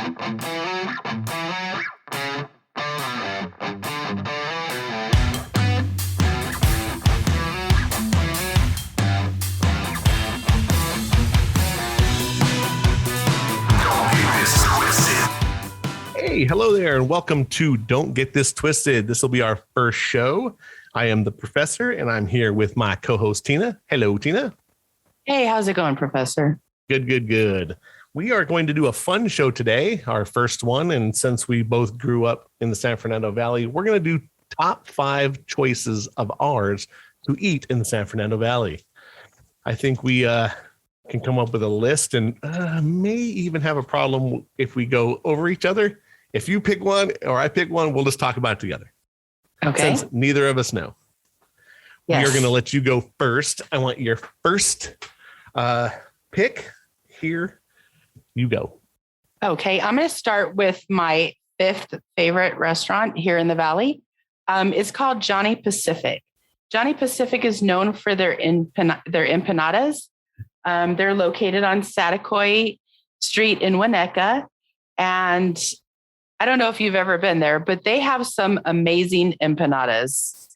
Hey, hello there, and welcome to Don't Get This Twisted. This will be our first show. I am the professor, and I'm here with my co-host, Tina. Hello, Tina. Hey, how's it going, Professor? Good. We are going to do a fun show today, our first one. And since we both grew up in the San Fernando Valley, we're going to do top 5 choices of ours to eat in the San Fernando Valley. I think we can come up with a list and may even have a problem if we go over each other. If you pick one or I pick one, we'll just talk about it together. Okay. Since neither of us know. Yes. We are going to let you go first. I want your first pick. Here you go. Okay. I'm going to start with my 5th favorite restaurant here in the Valley. It's called Johnny Pacific. Johnny Pacific is known for their empanadas. They're located on Saticoy Street in Winnetka. And I don't know if you've ever been there, but they have some amazing empanadas.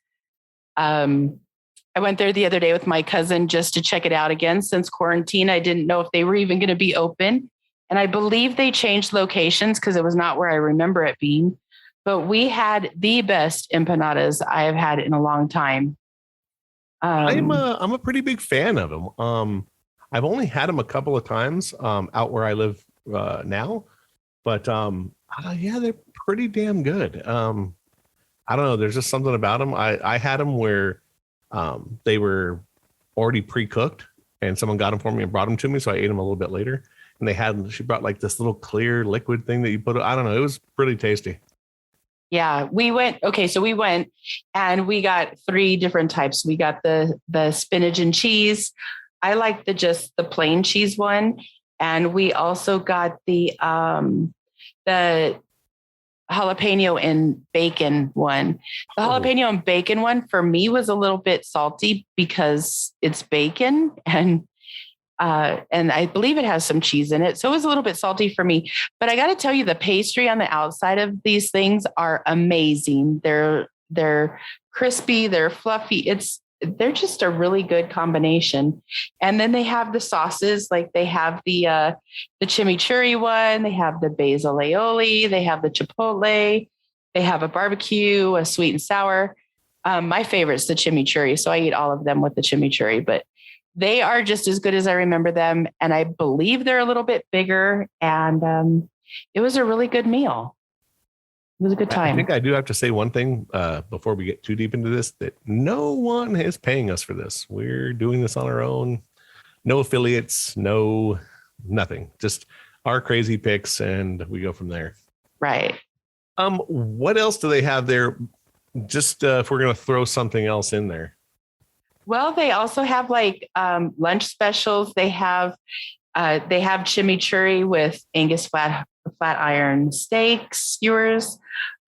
I went there the other day with my cousin just to check it out again. Since quarantine, I didn't know if they were even going to be open. And I believe they changed locations because it was not where I remember it being. But we had the best empanadas I have had in a long time. I'm a pretty big fan of them. I've only had them a couple of times out where I live now. But yeah, they're pretty damn good. I don't know. There's just something about them. I had them where they were already pre-cooked and someone got them for me and brought them to me. So I ate them a little bit later, and she brought like this little clear liquid thing that you put, I don't know. It was pretty tasty. Yeah, we went and we got 3 different types. We got the spinach and cheese. I like just the plain cheese one. And we also got the jalapeno and bacon one. The jalapeno and bacon one for me was a little bit salty because it's bacon and I believe it has some cheese in it. So it was a little bit salty for me, but I got to tell you, the pastry on the outside of these things are amazing. They're crispy, they're fluffy. They're just a really good combination. And then they have the sauces, like they have the chimichurri one, they have the basil aioli, they have the chipotle, they have a barbecue, a sweet and sour. My favorite is the chimichurri, so I eat all of them with the chimichurri, but they are just as good as I remember them. And I believe they're a little bit bigger, and it was a really good meal. It was a good time. I think I do have to say one thing before we get too deep into this, that no one is paying us for this. We're doing this on our own. No affiliates, nothing. Just our crazy picks, and we go from there. Right. What else do they have there? Just if we're going to throw something else in there. Well, they also have like lunch specials. They have chimichurri with Angus flat iron steaks, skewers,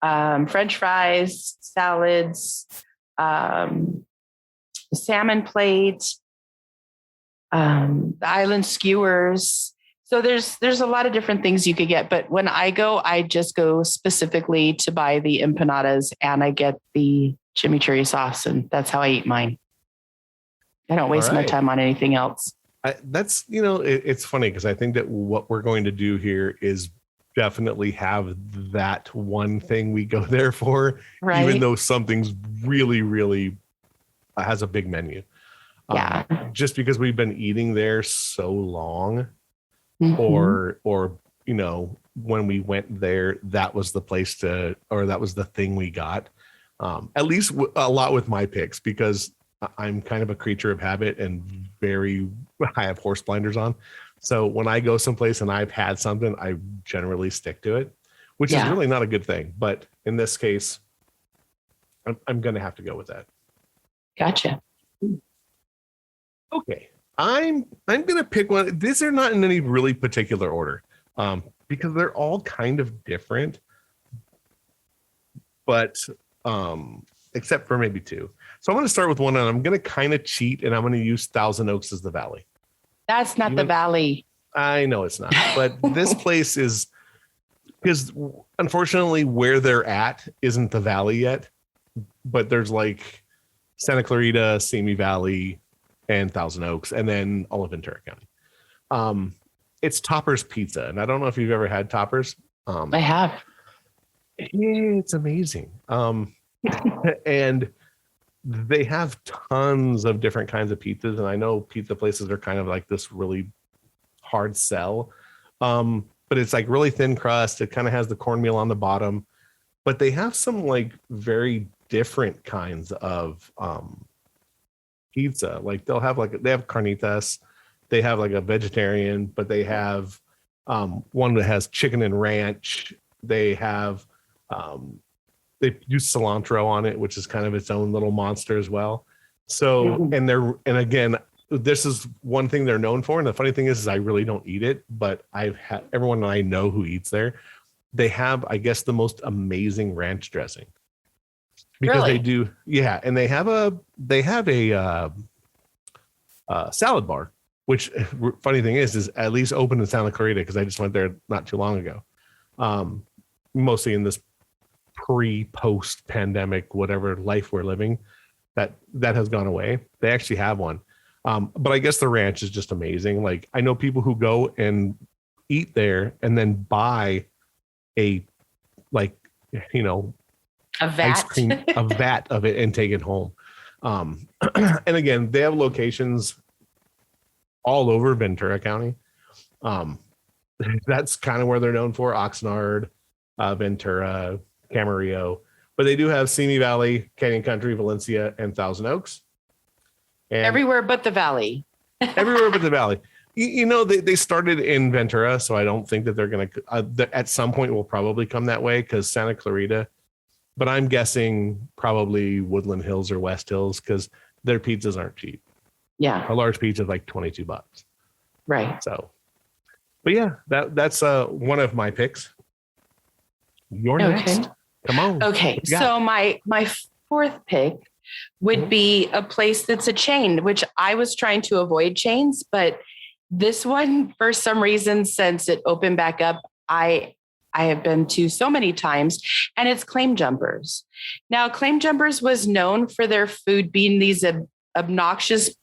French fries, salads, salmon plate, the island skewers. So there's a lot of different things you could get. But when I go, I just go specifically to buy the empanadas, and I get the chimichurri sauce, and that's how I eat mine. I don't waste my time on anything else. That's, it's funny because I think that what we're going to do here is definitely have that one thing we go there for, right? Even though something's really, really has a big menu. Yeah. Just because we've been eating there so long, or when we went there, that was the place that was the thing we got. At least a lot with my picks, because I'm kind of a creature of habit and I have horse blinders on. So when I go someplace and I've had something, I generally stick to it, which is really not a good thing. But in this case, I'm going to have to go with that. Gotcha. Okay. I'm going to pick one. These are not in any really particular order, because they're all kind of different, but except for maybe 2. So I'm going to start with one, and I'm going to kind of cheat, and I'm going to use Thousand Oaks as the Valley. That's not the Valley. I know it's not, but this place is because unfortunately where they're at isn't the valley yet, but there's like Santa Clarita, Simi Valley, and Thousand Oaks, and then all of Ventura County. It's Topper's Pizza, and I don't know if you've ever had Topper's. I have. It's amazing. And they have tons of different kinds of pizzas, and I know pizza places are kind of like this really hard sell. But it's like really thin crust. It kind of has the cornmeal on the bottom, but they have some like very different kinds of pizza. Like they have carnitas, they have like a vegetarian, but they have one that has chicken and ranch. They have they use cilantro on it, which is kind of its own little monster as well. So, and again, this is one thing they're known for. And the funny thing is I really don't eat it, but I've had everyone I know who eats there. They have, I guess, the most amazing ranch dressing because Really? they do. Yeah. And they have a salad bar, which funny thing is at least open in Santa Clarita. Cause I just went there not too long ago. Mostly in this post pandemic, whatever life we're living, that has gone away. They actually have one. But I guess the ranch is just amazing. Like I know people who go and eat there and then buy a A vat. ice cream, a vat of it and take it home. And again, they have locations all over Ventura County. That's kind of where they're known for: Oxnard, Ventura, Camarillo, but they do have Simi Valley, Canyon Country, Valencia, and Thousand Oaks. And Everywhere but the valley. everywhere but the valley. They started in Ventura, so I don't think that they're going to, at some point will probably come that way because Santa Clarita, but I'm guessing probably Woodland Hills or West Hills because their pizzas aren't cheap. Yeah. A large pizza is like $22. Right. So, but yeah, that's one of my picks. You're next. Come on. Okay. So my fourth pick would be a place that's a chain, which I was trying to avoid chains, but this one, for some reason, since it opened back up, I have been to so many times, and it's Claim Jumpers. Now, Claim Jumpers was known for their food being these obnoxious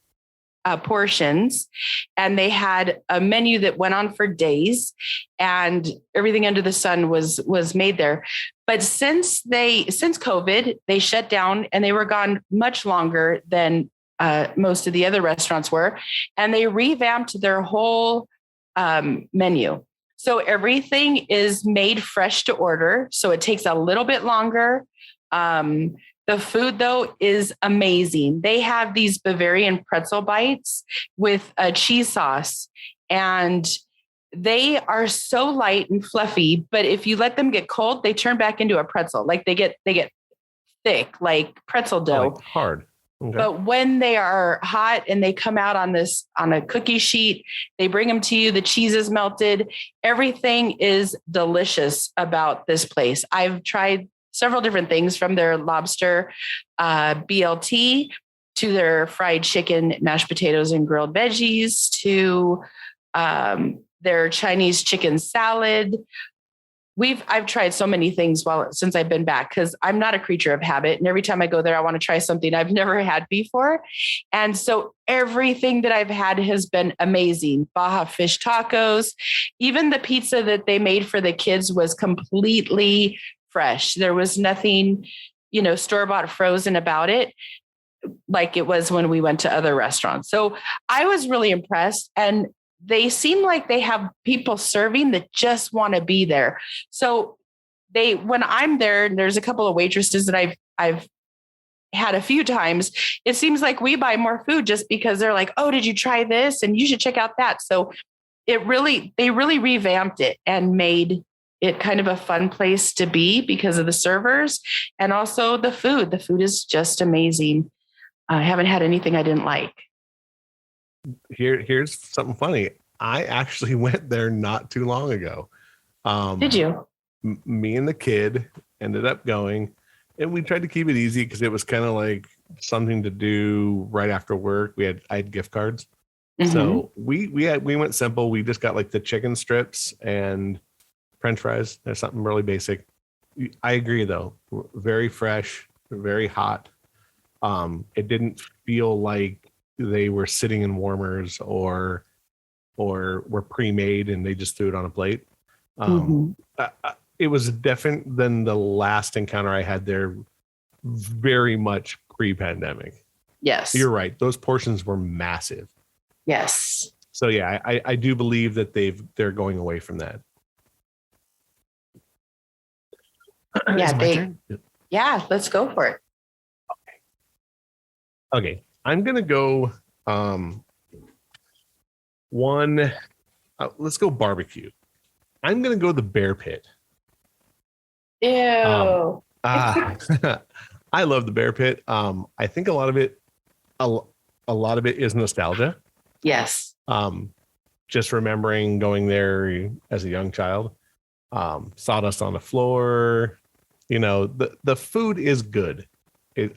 portions, and they had a menu that went on for days, and everything under the sun was made there. But since COVID, they shut down, and they were gone much longer than most of the other restaurants were, and they revamped their whole menu. So everything is made fresh to order. So it takes a little bit longer. The food, though, is amazing. They have these Bavarian pretzel bites with a cheese sauce, and they are so light and fluffy. But if you let them get cold, they turn back into a pretzel. Like they get thick, like pretzel dough. Like hard. Okay. But when they are hot and they come out on a cookie sheet, they bring them to you. The cheese is melted. Everything is delicious about this place. I've tried several different things, from their lobster BLT to their fried chicken, mashed potatoes, and grilled veggies to their Chinese chicken salad. I've tried so many things since I've been back, because I'm not a creature of habit. And every time I go there, I want to try something I've never had before. And so everything that I've had has been amazing. Baja fish tacos, even the pizza that they made for the kids was completely fresh. There was nothing, store-bought frozen about it, like it was when we went to other restaurants. So I was really impressed. And they seem like they have people serving that just want to be there. So when I'm there, and there's a couple of waitresses that I've had a few times, it seems like we buy more food just because they're like, oh, did you try this? And you should check out that. So they really revamped it and made it kind of a fun place to be because of the servers and also the food. The food is just amazing. I haven't had anything I didn't like. Here's something funny. I actually went there not too long ago. Did you? Me and the kid ended up going, and we tried to keep it easy because it was kind of like something to do right after work. I had gift cards. Mm-hmm. So we went simple. We just got like the chicken strips and French fries. There's something really basic. I agree though. Very fresh, very hot. It didn't feel like they were sitting in warmers or were pre-made and they just threw it on a plate. It was different than the last encounter I had there, very much pre-pandemic. Yes. You're right. Those portions were massive. Yes. So yeah, I do believe that they're going away from that. Yeah, yeah, let's go for it. Okay. I'm gonna go let's go barbecue. I'm gonna go the Bear Pit. Ew. I love the Bear Pit. I think a lot of it is nostalgia. Yes. Just remembering going there as a young child. Sawdust on the floor. You know, the food is good. They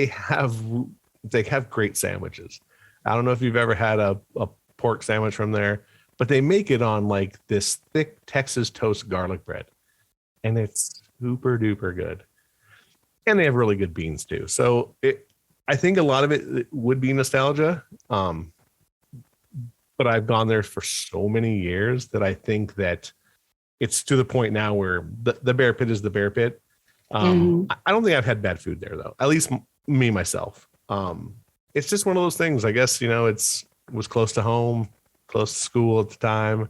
have great sandwiches. I don't know if you've ever had a pork sandwich from there, but they make it on like this thick Texas toast garlic bread, and it's super duper good. And they have really good beans too. So I think a lot of it would be nostalgia. But I've gone there for so many years that I think that it's to the point now where the Bear Pit is the Bear Pit. I don't think I've had bad food there though. At least me myself. It's just one of those things. I guess was close to home, close to school at the time.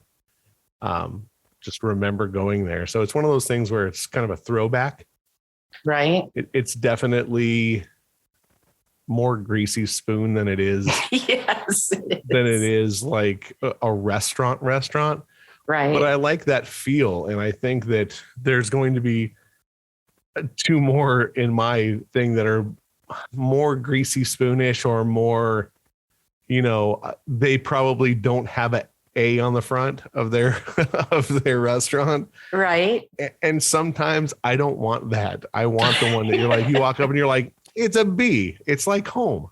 Just remember going there. So it's one of those things where it's kind of a throwback. Right. It's definitely more greasy spoon than it is. Yes. Than it is like a restaurant. Right. But I like that feel. And I think that there's going to be two more in my thing that are more greasy spoonish or more, they probably don't have a on the front of their restaurant. Right. And sometimes I don't want that. I want the one that you're like, you walk up and you're like, it's a B. It's like home.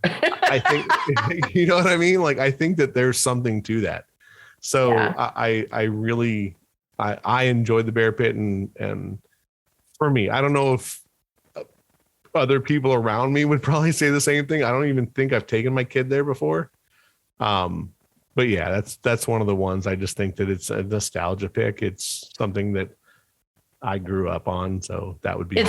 I think, you know what I mean? Like, I think that there's something to that. So yeah. I really enjoyed the Bear Pit, and for me, I don't know if other people around me would probably say the same thing. I don't even think I've taken my kid there before. But yeah, that's one of the ones. I just think that it's a nostalgia pick. It's something that I grew up on. So that would be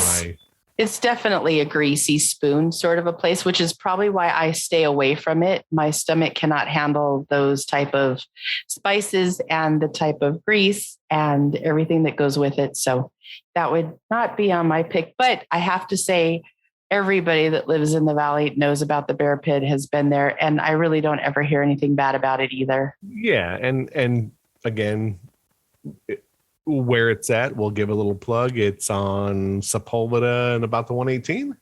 It's definitely a greasy spoon sort of a place, which is probably why I stay away from it. My stomach cannot handle those type of spices and the type of grease and everything that goes with it. So that would not be on my pick. But I have to say, everybody that lives in the valley knows about the Bear Pit, has been there, and I really don't ever hear anything bad about it either. Yeah, and again, where it's at, we'll give a little plug. It's on Sepulveda and about the 118.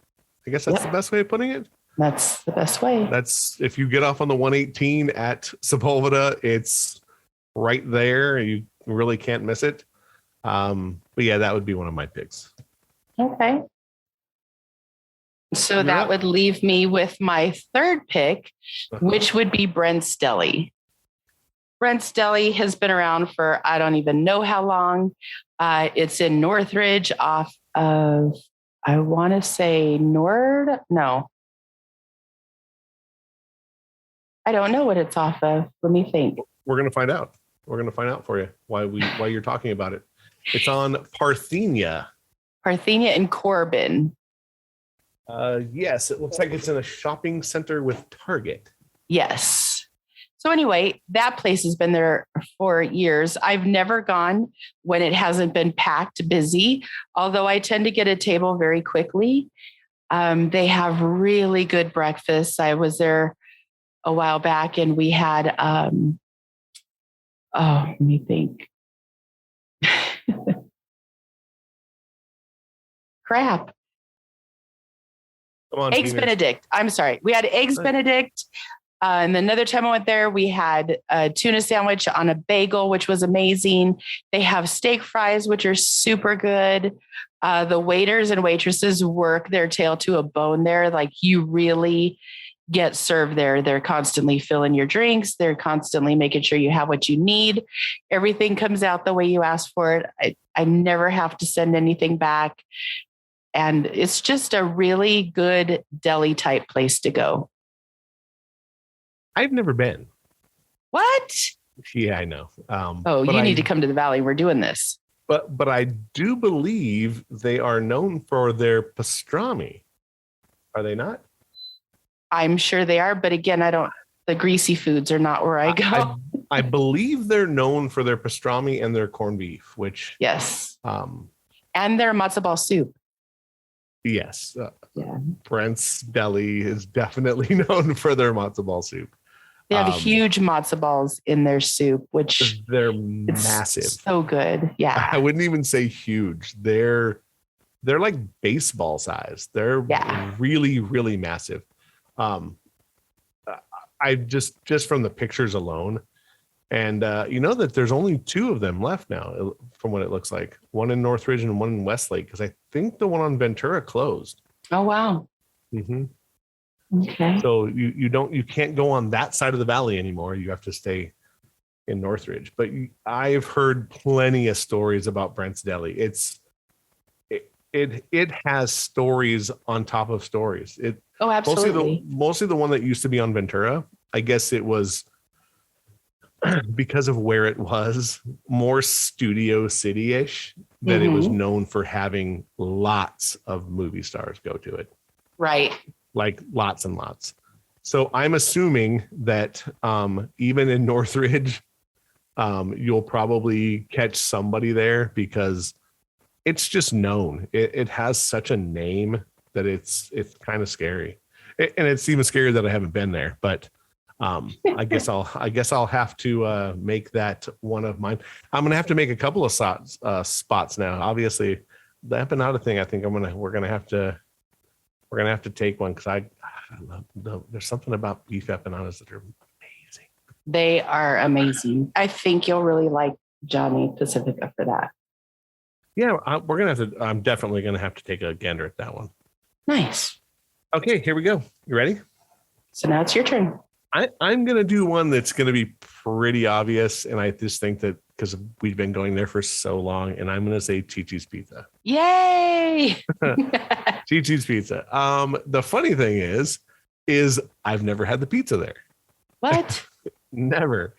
I guess that's the best way of putting it. That's the best way. That's if you get off on the 118 at Sepulveda, it's right there. You really can't miss it. But yeah, that would be one of my picks. Okay. So that would leave me with my third pick, which would be Brent's Deli. Brent's Deli has been around for I don't even know how long. It's in Northridge off of, I want to say no. I don't know what it's off of. Let me think. We're going to find out. We're going to find out for you why you're talking about it. It's on Parthenia. Parthenia and Corbin. Yes, it looks like it's in a shopping center with Target. Yes. So anyway, that place has been there for years. I've never gone when it hasn't been packed busy, although I tend to get a table very quickly. They have really good breakfast. I was there a while back and we had, let me think. Crap. Come on, Eggs Tina. Benedict. I'm sorry. We had Eggs Benedict. And another time I went there, we had a tuna sandwich on a bagel, which was amazing. They have steak fries, which are super good. The waiters and waitresses work their tail to a bone there. Like you really get served there. They're constantly filling your drinks. They're constantly making sure you have what you need. Everything comes out the way you asked for it. I never have to send anything back. And it's just a really good deli type place to go. I've never been. What? Yeah, I know. You need to come to the Valley. We're doing this. But I do believe they are known for their pastrami. Are they not? I'm sure they are. But again, the greasy foods are not where I go. I believe they're known for their pastrami and their corned beef, which. Yes. And their matzo ball soup. Yes. Brent's Deli is definitely known for their matzo ball soup. They have huge matzo balls in their soup, which they're massive. So good. Yeah. I wouldn't even say huge. They're like baseball size. They're really, really massive. I just from the pictures alone, and that there's only 2 of them left now, from what it looks like. One in Northridge and one in Westlake, because I think the one on Ventura closed. Oh wow. Mm-hmm. Okay. So you can't go on that side of the valley anymore. You have to stay in Northridge. But I've heard plenty of stories about Brent's Deli. It has stories on top of stories. Absolutely. Mostly the one that used to be on Ventura. I guess it was because of where it was, more Studio City-ish, that it was known for having lots of movie stars go to it. Right. Like lots and lots. So I'm assuming that even in Northridge, you'll probably catch somebody there, because it's just known. It has such a name that it's kind of scary. And it's even scarier that I haven't been there. But I guess I'll have to make that one of mine. I'm gonna have to make a couple of spots now. Obviously, the empanada thing, I think we're gonna have to take one, because I love there's something about beef empanadas that are amazing. They are amazing. I think you'll really like Johnny Pacifica for that. Yeah, I'm definitely gonna have to take a gander at that one. Nice. Okay, here we go. You ready? So now it's your turn. I'm gonna do one that's gonna be pretty obvious, and I just think that because we've been going there for so long, and I'm gonna say Chi-Chi's Pizza. Yay! Chi-Chi's Pizza. The funny thing is I've never had the pizza there. What? Never.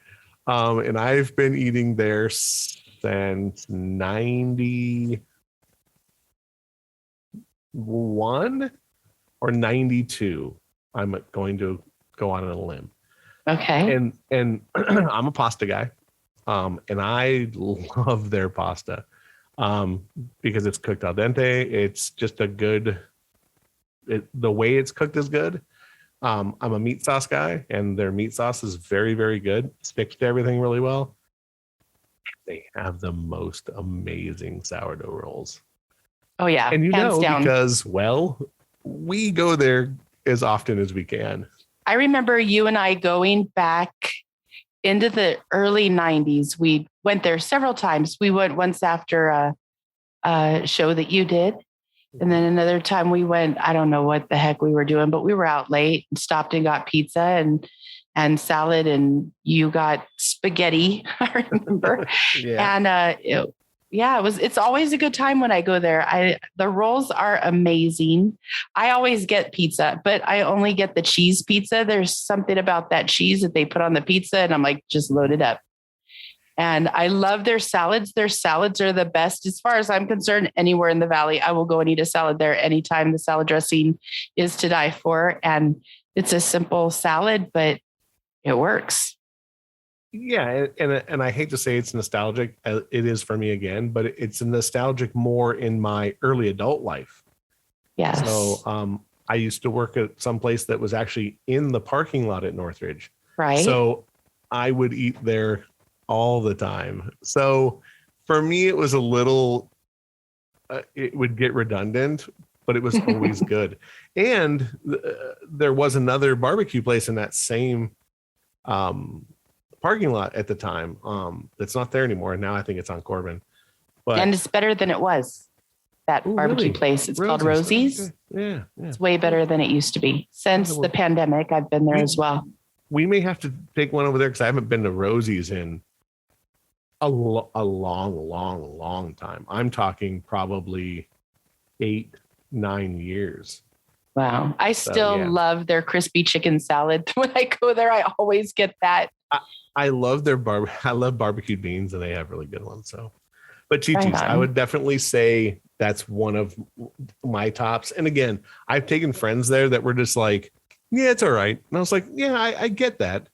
And I've been eating there since 91 or 92. I'm going to go on a limb. Okay. And I'm a pasta guy. And I love their pasta. Because it's cooked al dente. It's just the way it's cooked is good. I'm a meat sauce guy, and their meat sauce is very, very good. Sticks to everything really well. They have the most amazing sourdough rolls. Oh yeah, and hands down. Because we go there as often as we can. I remember you and I going back into the early 90s. We went there several times. We went once after a show that you did. And then another time we went, I don't know what the heck we were doing, but we were out late and stopped and got pizza and salad, and you got spaghetti, I remember. Yeah. And it's always a good time when I go there. The rolls are amazing. I always get pizza, but I only get the cheese pizza. There's something about that cheese that they put on the pizza, and I'm like, just load it up. And I love their salads. Their salads are the best. As far as I'm concerned, anywhere in the valley, I will go and eat a salad there anytime. The salad dressing is to die for. And it's a simple salad, but it works. Yeah. And I hate to say it's nostalgic. It is for me again, but it's nostalgic more in my early adult life. Yes. So I used to work at some place that was actually in the parking lot at Northridge. Right. So I would eat there all the time. So for me, it was a little, it would get redundant, but it was always good. And there was another barbecue place in that same parking lot at the time that's not there anymore. Now I think it's on Corbin. And it's better than it was that Ooh, barbecue really? place. It's called Rosie's. Rosie's. Okay. Yeah. It's way better than it used to be. Since the pandemic, I've been there as well. We may have to take one over there because I haven't been to Rosie's in a long time. I'm talking probably 8-9 years. Wow. I still love their crispy chicken salad. When I go there, I always get that. I love I love barbecued beans, and they have really good ones. So, but Chi-Chi's, Right on. I would definitely say that's one of my tops. And again, I've taken friends there that were just like, yeah, it's all right. And I was like, yeah, I get that.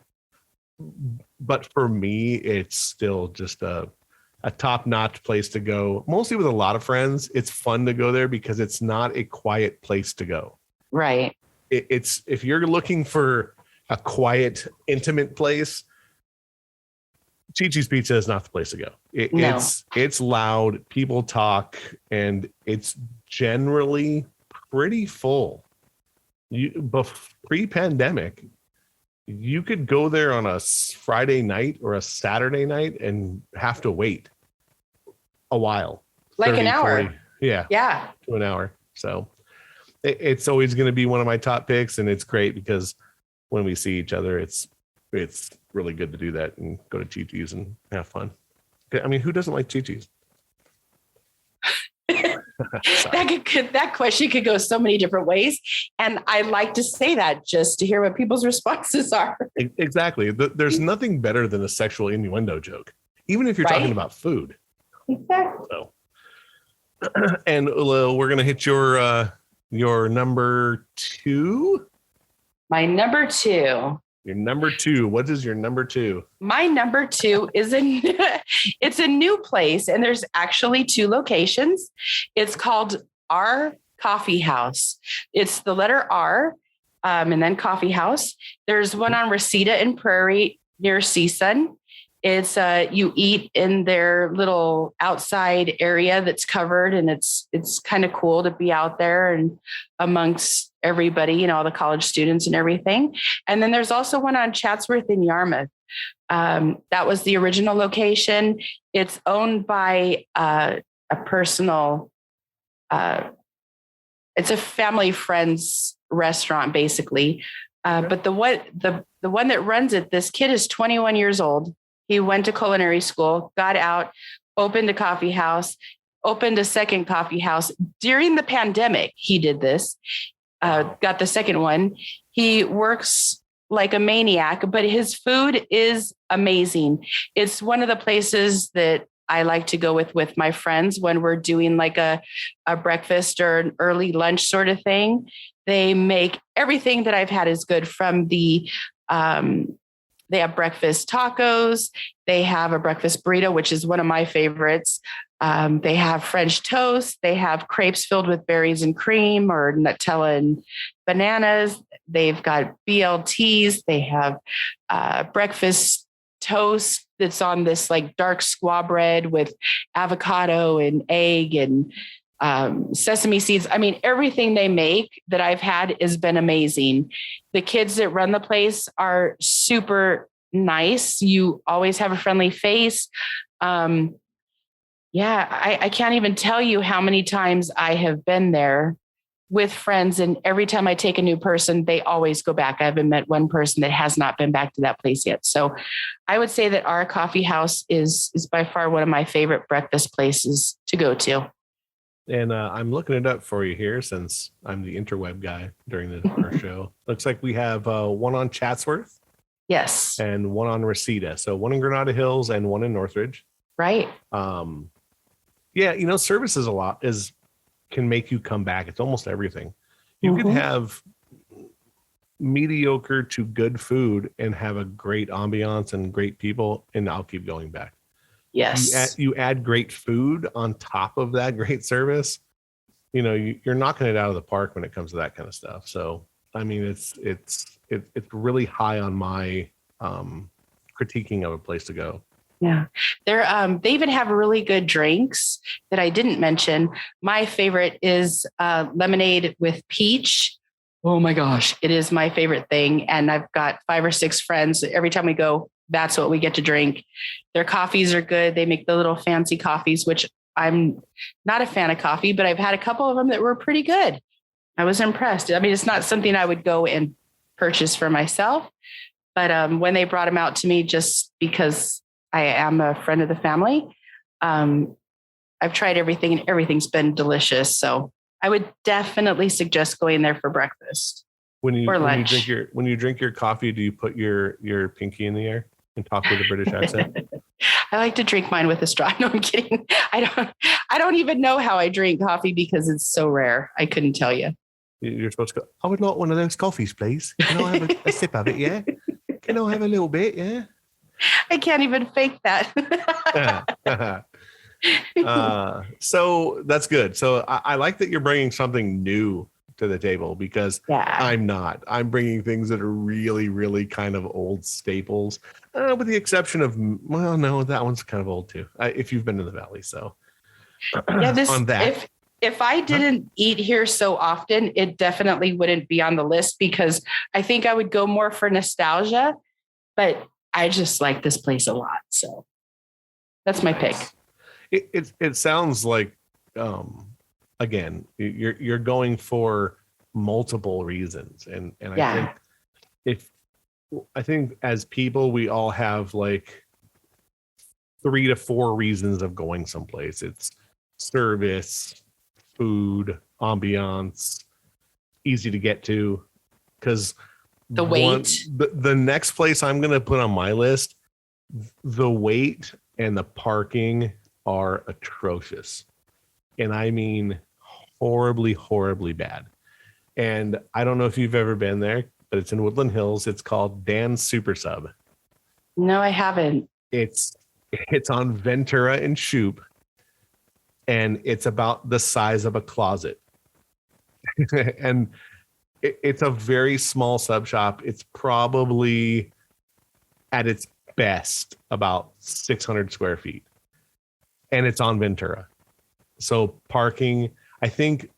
But for me, it's still just a top-notch place to go. Mostly with a lot of friends. It's fun to go there because it's not a quiet place to go. Right. It's if you're looking for a quiet, intimate place, Chi-Chi's Pizza is not the place to go. No. It's loud, people talk, and it's generally pretty full. Pre-pandemic, you could go there on a Friday night or a Saturday night and have to wait a while. Like 30, an hour. 40, yeah. To an hour. So it's always going to be one of my top picks, and it's great because when we see each other, it's really good to do that and go to Chi-Chi's and have fun. I mean, who doesn't like Chi-Chi's? That question could go so many different ways. And I like to say that just to hear what people's responses are. Exactly. There's nothing better than a sexual innuendo joke, even if you're talking about food. Exactly. So, and we're going to hit your number 2. My number 2. Your number 2. What is your number 2? My number 2 is it's a new place, and there's actually 2 locations. It's called R Coffee House. It's the letter R, and then Coffee House. There's one on Reseda and Prairie near CSUN. It's you eat in their little outside area that's covered, and it's kind of cool to be out there and amongst everybody, all the college students and everything. And then there's also one on Chatsworth in Yarmouth. That was the original location. It's owned by a personal. It's a family friends restaurant, basically. But the one that runs it, this kid is 21 years old. He went to culinary school, got out, opened a coffee house, opened a second coffee house. During the pandemic, he did this, got the second one. He works like a maniac, but his food is amazing. It's one of the places that I like to go with my friends when we're doing like a breakfast or an early lunch sort of thing. They make everything that I've had is good, from the they have breakfast tacos. They have a breakfast burrito, which is one of my favorites. They have French toast. They have crepes filled with berries and cream, or Nutella and bananas. They've got BLTs. They have breakfast toast that's on this like dark squaw bread with avocado and egg and sesame seeds. I mean, everything they make that I've had has been amazing. The kids that run the place are super nice. You always have a friendly face. I can't even tell you how many times I have been there with friends, and every time I take a new person, they always go back. I haven't met one person that has not been back to that place yet. So I would say that our coffee house is by far one of my favorite breakfast places to go to. And I'm looking it up for you here, since I'm the interweb guy during our show. Looks like we have one on Chatsworth. Yes. And one on Reseda. So one in Granada Hills and one in Northridge. Right. Service is can make you come back. It's almost everything. You can have mediocre to good food and have a great ambiance and great people, and I'll keep going back. Yes. You add great food on top of that great service. You're knocking it out of the park when it comes to that kind of stuff. So, I mean, it's really high on my critiquing of a place to go. Yeah. They even have really good drinks that I didn't mention. My favorite is lemonade with peach. Oh my gosh. It is my favorite thing. And I've got 5 or 6 friends. Every time we go, that's what we get to drink. Their coffees are good. They make the little fancy coffees, which I'm not a fan of coffee, but I've had a couple of them that were pretty good. I was impressed. I mean, it's not something I would go and purchase for myself, but when they brought them out to me, just because I am a friend of the family, I've tried everything and everything's been delicious. So I would definitely suggest going there for breakfast. When you lunch. drink your coffee, do you put your pinky in the air and talk with a British accent? I like to drink mine with a straw. No, I'm kidding. I don't even know how I drink coffee because it's so rare. I couldn't tell you. You're supposed to go, I would like one of those coffees, please. Can I have a sip of it? Yeah. Can I have a little bit? Yeah. I can't even fake that. So that's good. So I like that you're bringing something new to the table, because I'm not. I'm bringing things that are really, really kind of old staples, with the exception of, well, no, that one's kind of old too. If you've been to the Valley, so on that. If I didn't eat here so often, it definitely wouldn't be on the list, because I think I would go more for nostalgia, but I just like this place a lot. So that's my pick. It sounds like, again, you're going for multiple reasons, and I think as people, we all have like 3 to 4 reasons of going someplace. It's service, food, ambiance, easy to get to. Because the wait, the next place I'm going to put on my list, the wait and the parking are atrocious. And I mean horribly, horribly bad. And I don't know if you've ever been there, but it's in Woodland Hills. It's called Dan's Super Sub. No, I haven't. It's on Ventura and Shoup, and it's about the size of a closet. And it's a very small sub shop. It's probably at its best about 600 square feet. And it's on Ventura. So parking, I think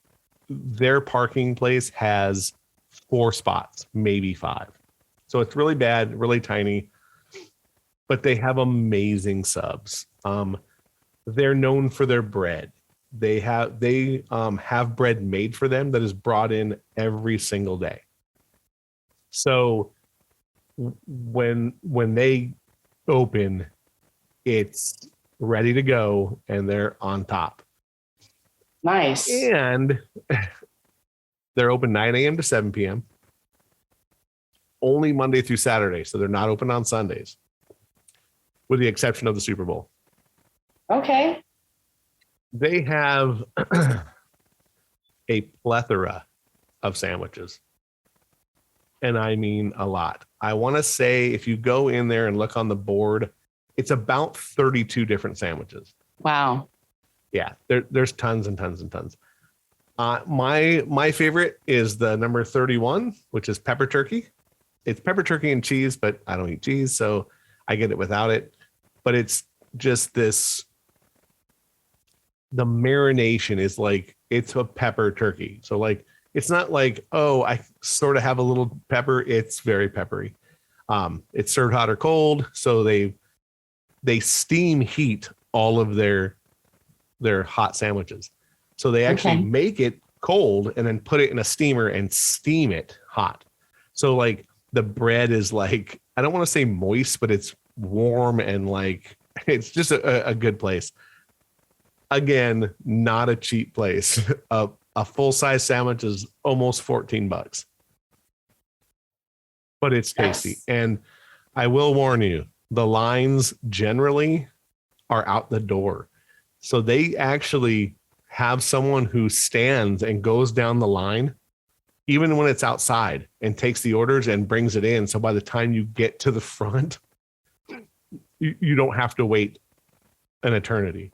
their parking place has 4 spots, maybe 5. So it's really bad, really tiny, but they have amazing subs. They're known for their bread. They have bread made for them that is brought in every single day. So when they open, it's ready to go and they're on top. Nice. And they're open 9 a.m. to 7 p.m. Only Monday through Saturday. So they're not open on Sundays, with the exception of the Super Bowl. Okay. They have a plethora of sandwiches. And I mean a lot. I want to say if you go in there and look on the board, it's about 32 different sandwiches. Wow. Yeah, there's tons and tons and tons. My favorite is the number 31, which is pepper turkey. It's pepper turkey and cheese, but I don't eat cheese, so I get it without it. But it's just this, the marination is like, it's a pepper turkey. So like, it's not like, oh, I sort of have a little pepper. It's very peppery. It's served hot or cold. So they steam heat all of their hot sandwiches. So they actually make it cold and then put it in a steamer and steam it hot. So like the bread is like, I don't want to say moist, but it's warm and like, it's just a good place. Again, not a cheap place. A full-size sandwich is almost $14, but it's tasty. Yes. And I will warn you, the lines generally are out the door. So they actually have someone who stands and goes down the line, even when it's outside, and takes the orders and brings it in. So by the time you get to the front, you don't have to wait an eternity.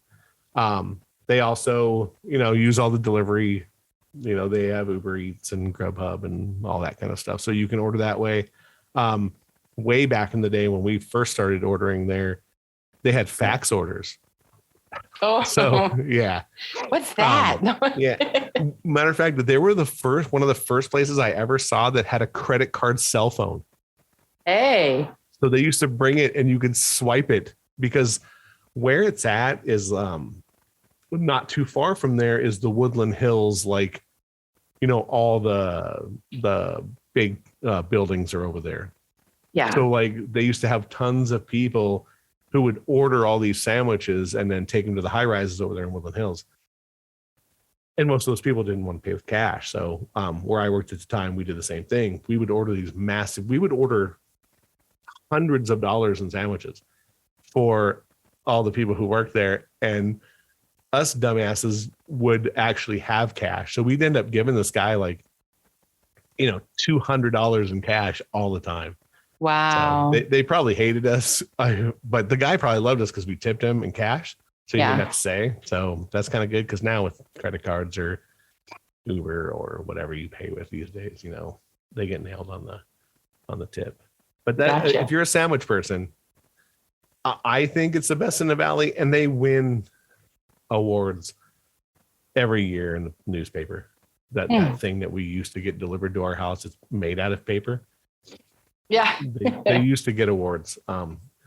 They also, use all the delivery, they have Uber Eats and Grubhub and all that kind of stuff. So you can order that way. Way back in the day when we first started ordering there, they had fax orders. Oh, so yeah. What's that? Yeah. Matter of fact, that they were one of the first places I ever saw that had a credit card cell phone. Hey. So they used to bring it and you could swipe it, because where it's at is not too far from there is the Woodland Hills, like, all the big buildings are over there. Yeah. So like they used to have tons of people who would order all these sandwiches and then take them to the high rises over there in Woodland Hills. And most of those people didn't want to pay with cash. So where I worked at the time, we did the same thing. We would order hundreds of dollars in sandwiches for all the people who worked there. And us dumbasses would actually have cash. So we'd end up giving this guy like, $200 in cash all the time. Wow. So they probably hated us, but the guy probably loved us because we tipped him in cash. So you didn't have to say. So that's kind of good, because now with credit cards or Uber or whatever you pay with these days, they get nailed on the tip. But that if you're a sandwich person, I think it's the best in the valley, and they win awards every year in the newspaper. That thing that we used to get delivered to our house, it's made out of paper. Yeah. they used to get awards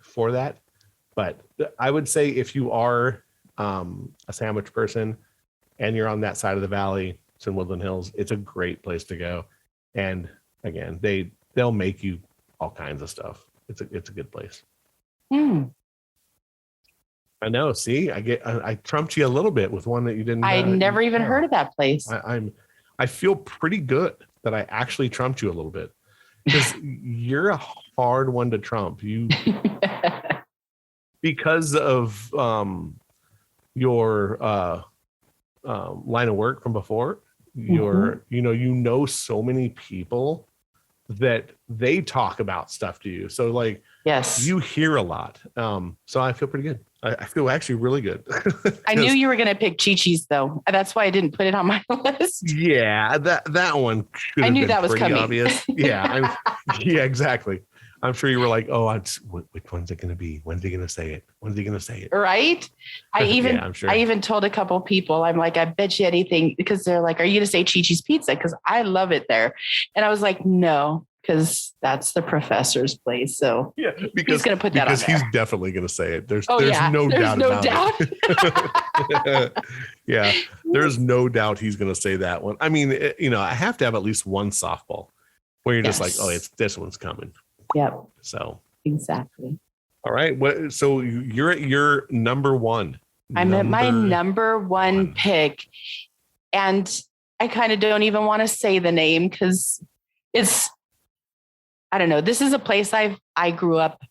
for that. But I would say if you are a sandwich person and you're on that side of the valley, it's in Woodland Hills, it's a great place to go. And again, they'll make you all kinds of stuff. It's a good place. I know. See, I trumped you a little bit with one that you didn't. I never even heard of that place. I feel pretty good that I actually trumped you a little bit, because you're a hard one to trump. You because of your line of work from before. You so many people that they talk about stuff to you. So like, yes, you hear a lot. So I feel pretty good. I feel actually really good. I knew you were going to pick Chi-Chi's though. That's why I didn't put it on my list. Yeah, that one should have been pretty coming. Obvious. Yeah, yeah, exactly. I'm sure you were like, oh, which one's it going to be? When's he going to say it? When's he going to say it? Right. I'm sure. I even told a couple people, I'm like, I bet you anything, because they're like, are you going to say Chi-Chi's Pizza? Because I love it there. And I was like, no, because that's the professor's place. So yeah, because he's going to put that on there. He's definitely going to say it. There's no doubt about it. Yeah, there's no doubt he's going to say that one. I mean, I have to have at least one softball where you're just like, oh, this one's coming. Yep. So exactly. All right. So you're at your number one. I'm at my number one pick, and I kind of don't even want to say the name because I don't know. This is a place I grew up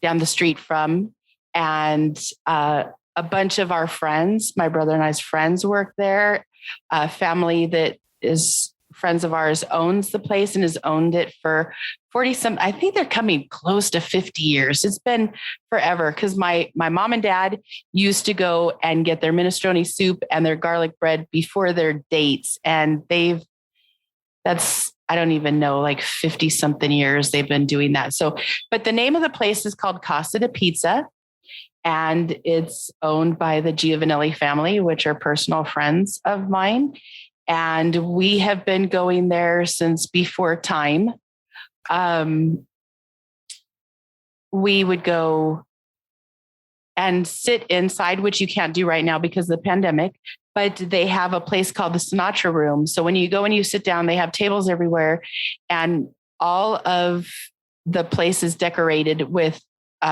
down the street from, and a bunch of our friends, my brother and I's friends, work there. A family that is friends of ours owns the place and has owned it for 40 I think they're coming close to 50 years. It's been forever, because my mom and dad used to go and get their minestrone soup and their garlic bread before their dates. And I don't even know, like 50 something years they've been doing that. So, but the name of the place is called Casa de Pizza, and it's owned by the Giovanelli family, which are personal friends of mine. And we have been going there since before time. We would go and sit inside, which you can't do right now because of the pandemic, but they have a place called the Sinatra Room. So when you go and you sit down, they have tables everywhere, and all of the place is decorated with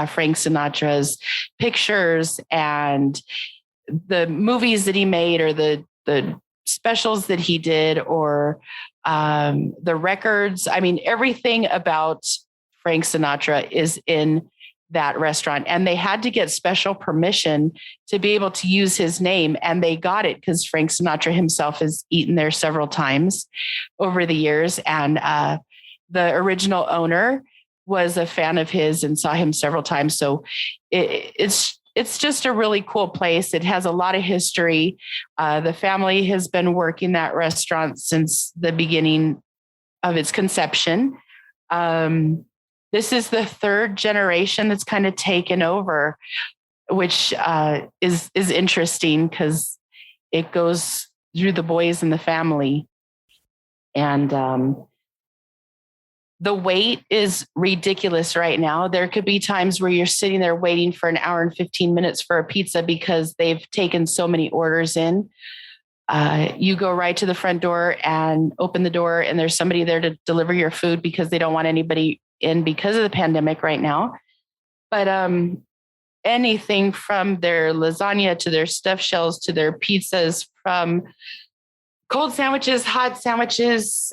Frank Sinatra's pictures and the movies that he made, or the specials that he did, or the records. I mean, everything about Frank Sinatra is in that restaurant, and they had to get special permission to be able to use his name. And they got it because Frank Sinatra himself has eaten there several times over the years. And the original owner was a fan of his and saw him several times. So it's just a really cool place. It has a lot of history. The family has been working that restaurant since the beginning of its conception. This is the third generation that's kind of taken over, which is interesting because it goes through the boys in the family. And The wait is ridiculous right now. There could be times where you're sitting there waiting for an hour and 15 minutes for a pizza because they've taken so many orders in. You go right to the front door and open the door, and there's somebody there to deliver your food because they don't want anybody in because of the pandemic right now. But anything from their lasagna to their stuffed shells to their pizzas, from cold sandwiches, hot sandwiches.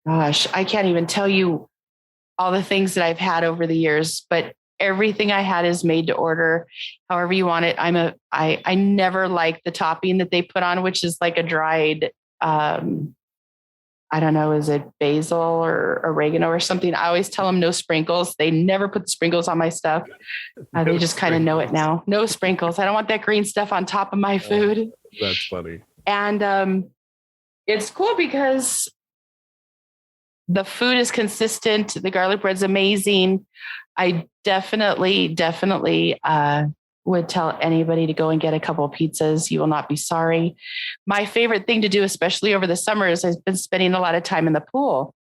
Gosh, I can't even tell you all the things that I've had over the years, but everything I had is made to order however you want it. I never like the topping that they put on, which is like a dried, I don't know, is it basil or oregano or something? I always tell them no sprinkles. They never put the sprinkles on my stuff. They just kind of know it now. No sprinkles. I don't want that green stuff on top of my food. That's funny. And it's cool because the food is consistent. The garlic bread's amazing. I definitely would tell anybody to go and get a couple of pizzas. You will not be sorry. My favorite thing to do, especially over the summer, is I've been spending a lot of time in the pool.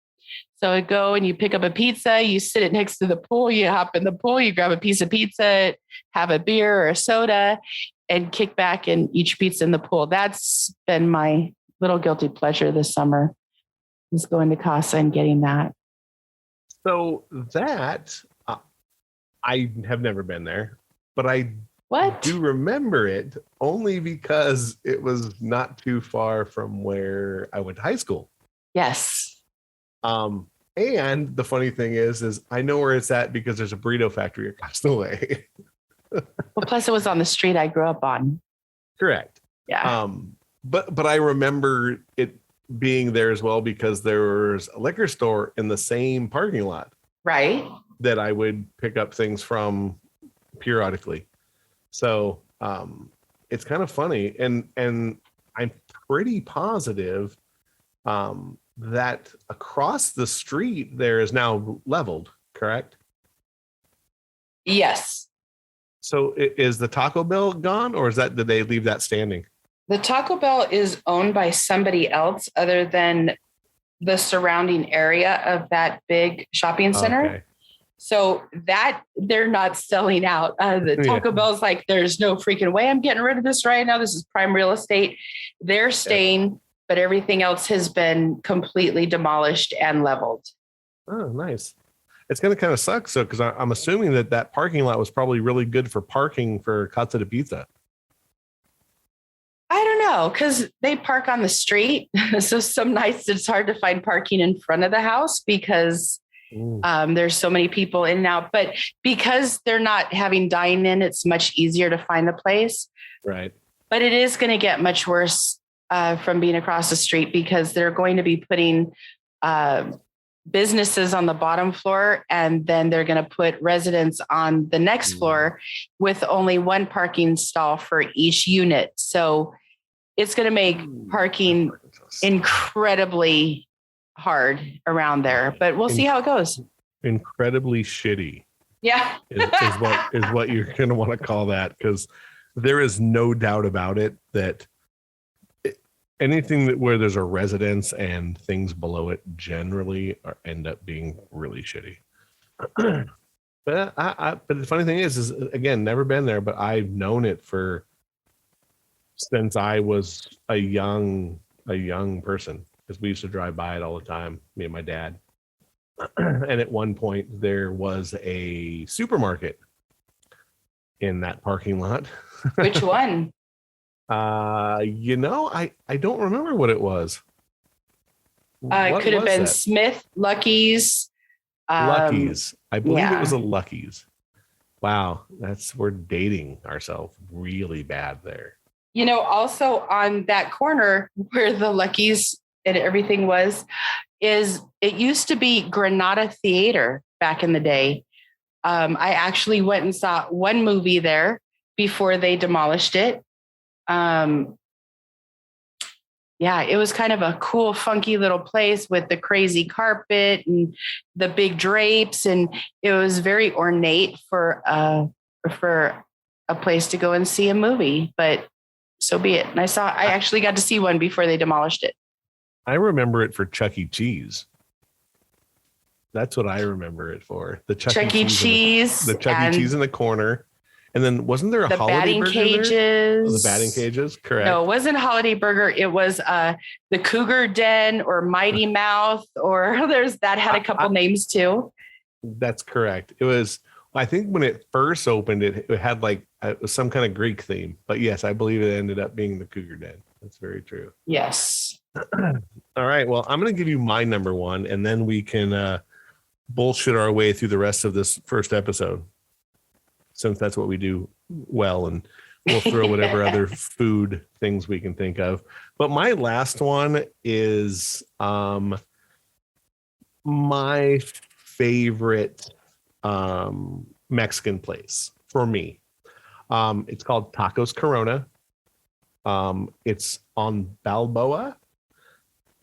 So I go and you pick up a pizza, you sit it next to the pool, you hop in the pool, you grab a piece of pizza, have a beer or a soda, and kick back and eat your pizza in the pool. That's been my little guilty pleasure this summer, is going to Casa and getting that. So that, I have never been there, but I do remember it only because it was not too far from where I went to high school. Yes. And the funny thing is I know where it's at because there's a burrito factory across the way. Well, plus it was on the street I grew up on. Correct. Yeah. But I remember it being there as well because there was a liquor store in the same parking lot. Right. That I would pick up things from periodically. So it's kind of funny. And I'm pretty positive that across the street there is now leveled, correct? Yes. So is the Taco Bell gone, or did they leave that standing? The Taco Bell is owned by somebody else other than the surrounding area of that big shopping center. Okay. So that they're not selling out. The Taco Bell's like, there's no freaking way I'm getting rid of this right now. This is prime real estate. They're staying, but everything else has been completely demolished and leveled. Oh, nice. It's going to kind of suck. So, because I'm assuming that parking lot was probably really good for parking for Casa de Pizza. I don't know, because they park on the street. So some nights it's hard to find parking in front of the house because there's so many people in and out. But because they're not having dine-in, it's much easier to find a place. Right. But it is going to get much worse from being across the street because they're going to be putting businesses on the bottom floor, and then they're going to put residents on the next floor with only one parking stall for each unit. So it's going to make parking incredibly hard around there, but we'll see how it goes. Incredibly shitty. Yeah. is what you're going to want to call that, because there is no doubt about it that anything where there's a residence and things below it generally end up being really shitty. But the funny thing is again, never been there, but I've known it since I was a young person, because we used to drive by it all the time, me and my dad. And at one point there was a supermarket in that parking lot. Which one? I don't remember what it was. It could have been Smith, Lucky's. Lucky's. I believe it was a Lucky's. Wow, we're dating ourselves really bad there. Also on that corner where the Lucky's and everything was, it used to be Granada Theater back in the day. I actually went and saw one movie there before they demolished it. It was kind of a cool, funky little place with the crazy carpet and the big drapes, and it was very ornate for a place to go and see a movie. But so be it. And I actually got to see one before they demolished it. I remember it for Chuck E. Cheese. That's what I remember it for. The Chuck E. Cheese. The Chuck E. Cheese in the corner. And then wasn't there a the holiday batting burger cages? there? Oh, the batting cages, correct. No, it wasn't a holiday burger. It was the Cougar Den or Mighty Mouth, or that had a couple names too. That's correct. It was, I think when it first opened, it had like some kind of Greek theme. But yes, I believe it ended up being the Cougar Den. That's very true. Yes. All right. Well, I'm going to give you my number one, and then we can bullshit our way through the rest of this first episode, since that's what we do well, and we'll throw whatever other food things we can think of. But my last one is my favorite Mexican place for me. It's called Tacos Corona. It's on Balboa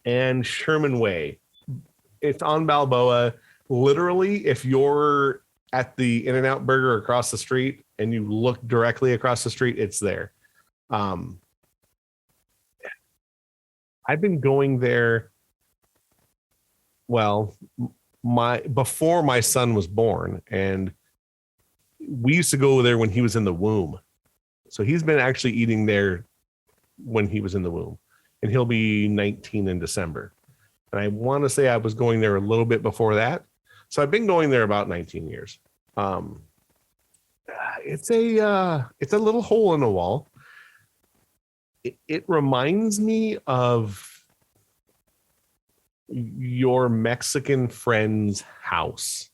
and Sherman Way. It's on Balboa. Literally, if you're at the In-N-Out Burger across the street and you look directly across the street, it's there. I've been going there, well, before my son was born, and we used to go there when he was in the womb. So he's been actually eating there when he was in the womb, and he'll be 19 in December. And I want to say I was going there a little bit before that. So I've been going there about 19 years. It's a little hole in the wall. It reminds me of your Mexican friend's house.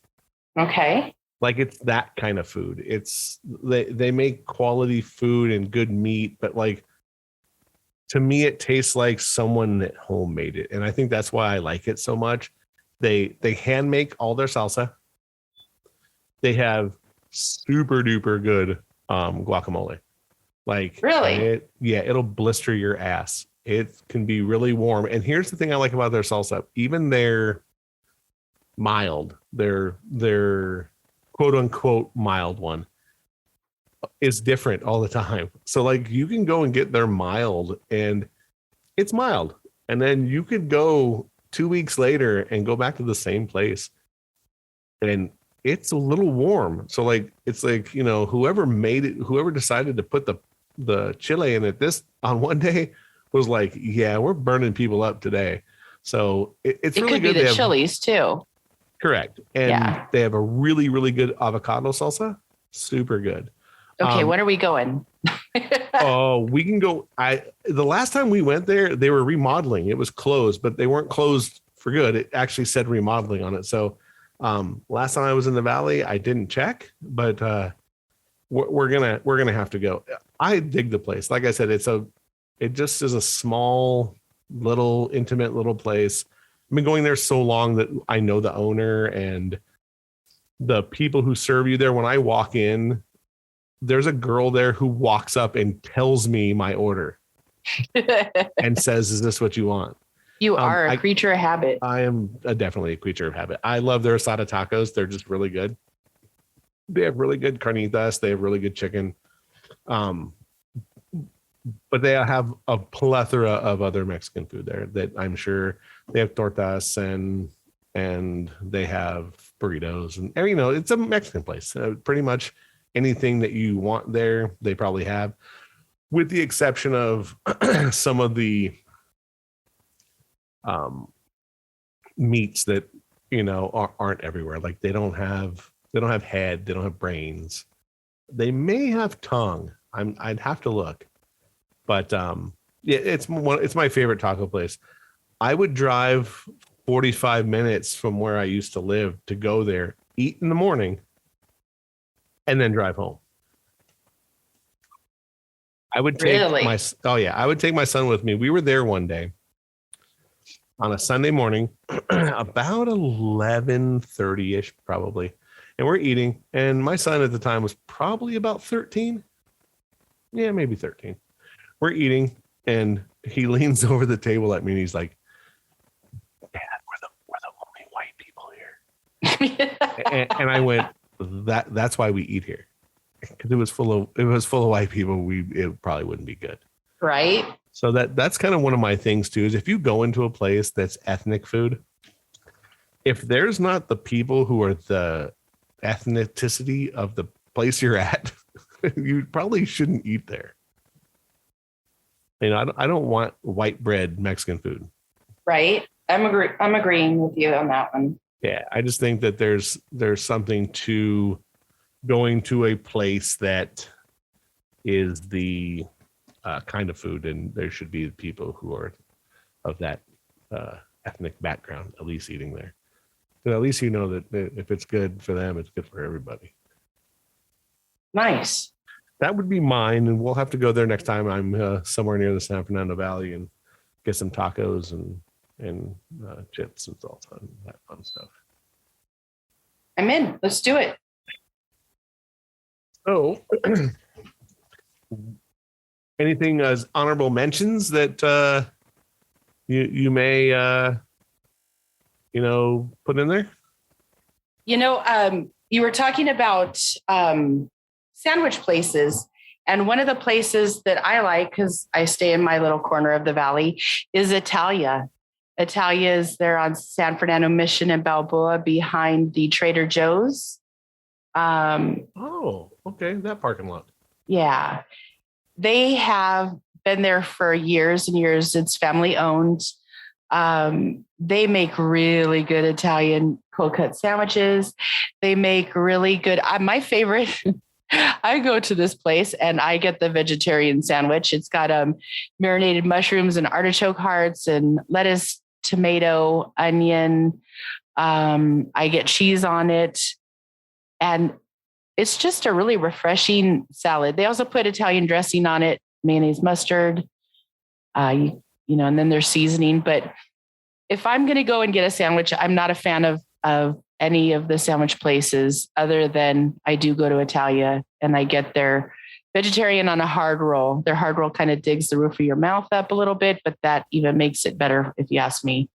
Okay. Like, it's that kind of food. It's they make quality food and good meat, but like, to me, it tastes like someone at home made it. And I think that's why I like it so much. They hand make all their salsa. They have super duper good guacamole. Like, really? It'll blister your ass. It can be really warm. And here's the thing I like about their salsa. Even their mild, their quote unquote mild one is different all the time. So like, you can go and get their mild and it's mild. And then you could go 2 weeks later and go back to the same place and it's a little warm. So like, it's like, you know, whoever made it, whoever decided to put the chile in it this on one day was like, yeah, we're burning people up today. So it's really good. It could be the chilies too. Correct. And they have a really, really good avocado salsa. Super good. Okay, when are we going? Oh, we can go. The last time we went there, they were remodeling. It was closed, but they weren't closed for good. It actually said remodeling on it. So last time I was in the Valley, I didn't check, but we're gonna have to go. I dig the place. Like I said, it just is a small, little, intimate little place. I've been going there so long that I know the owner and the people who serve you there. When I walk in, there's a girl there who walks up and tells me my order and says, "Is this what you want?" You are a creature of habit. I am definitely a creature of habit. I love their asada tacos. They're just really good. They have really good carnitas. They have really good chicken. But they have a plethora of other Mexican food there that I'm sure they have tortas and they have burritos and you know, it's a Mexican place. Pretty much anything that you want there, they probably have, with the exception of some of the meats that, you know, aren't everywhere. Like they don't have head, they don't have brains. They may have tongue. I'd have to look. But it's my favorite taco place. I would drive 45 minutes from where I used to live to go there, eat in the morning, and then drive home. I would take I would take my son with me. We were there one day on a Sunday morning, about 11:30ish probably, and we're eating. And my son at the time was probably about 13. Yeah, maybe 13. We're eating, and he leans over the table at me, and he's like, "Dad, we're the only white people here." and I went, "That's why we eat here, because it was full of white people. It probably wouldn't be good, right?" So that's kind of one of my things too. Is if you go into a place that's ethnic food, if there's not the people who are the ethnicity of the place you're at, you probably shouldn't eat there. I don't want white bread Mexican food. Right. I'm agreeing with you on that one. Yeah, I just think that there's something to going to a place that is the kind of food, and there should be people who are of that ethnic background at least eating there. But at least you know that if it's good for them, it's good for everybody. Nice. That would be mine, and we'll have to go there next time I'm somewhere near the San Fernando Valley and get some tacos and chips and salsa and that fun stuff. I'm in. Let's do it. So, anything as honorable mentions that you may put in there? You were talking about sandwich places, and one of the places that I like, because I stay in my little corner of the valley, is Italia. Italia is there on San Fernando Mission and Balboa behind the Trader Joe's. Oh, okay. That parking lot. Yeah. They have been there for years and years. It's family owned. They make really good Italian cold cut sandwiches. They make really good. My favorite, I go to this place and I get the vegetarian sandwich. It's got marinated mushrooms and artichoke hearts and lettuce, tomato, onion. I get cheese on it. And it's just a really refreshing salad. They also put Italian dressing on it, mayonnaise, mustard, and then there's seasoning. But if I'm going to go and get a sandwich, I'm not a fan of any of the sandwich places other than I do go to Italia and I get their vegetarian on a hard roll. Their hard roll kind of digs the roof of your mouth up a little bit, but that even makes it better if you ask me.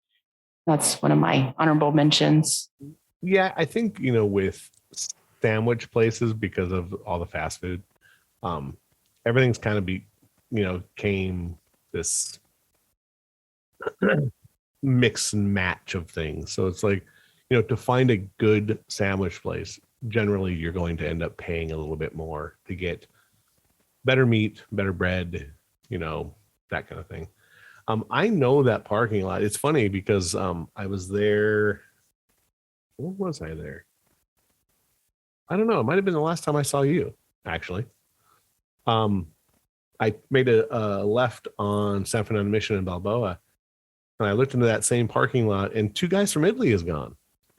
That's one of my honorable mentions. Yeah, I think, with sandwich places, because of all the fast food, everything's kind of came this mix and match of things. So it's like, to find a good sandwich place, generally you're going to end up paying a little bit more to get better meat, better bread, that kind of thing. I know that parking lot. It's funny because I was there. When was I there? I don't know. It might have been the last time I saw you, actually. I made a left on San Fernando Mission in Balboa, and I looked into that same parking lot, and two guys from Italy is gone.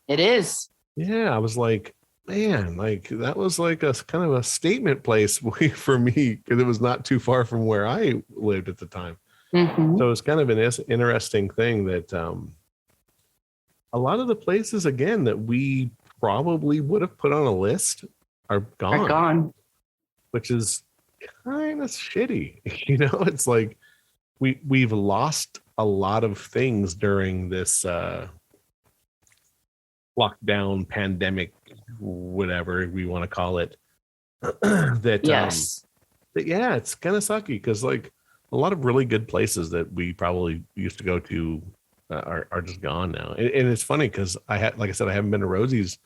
It is. Yeah, I was like, man, like that was like a kind of a statement place for me because it was not too far from where I lived at the time. Mm-hmm. So it's kind of an interesting thing that a lot of the places, again, that we probably would have put on a list are gone. Which is kind of shitty. It's like we've lost a lot of things during this lockdown, pandemic, whatever we want to call it. Yes. Yeah, it's kind of sucky because like a lot of really good places that we probably used to go to are just gone now. And it's funny because like I said, I haven't been to Rosie's.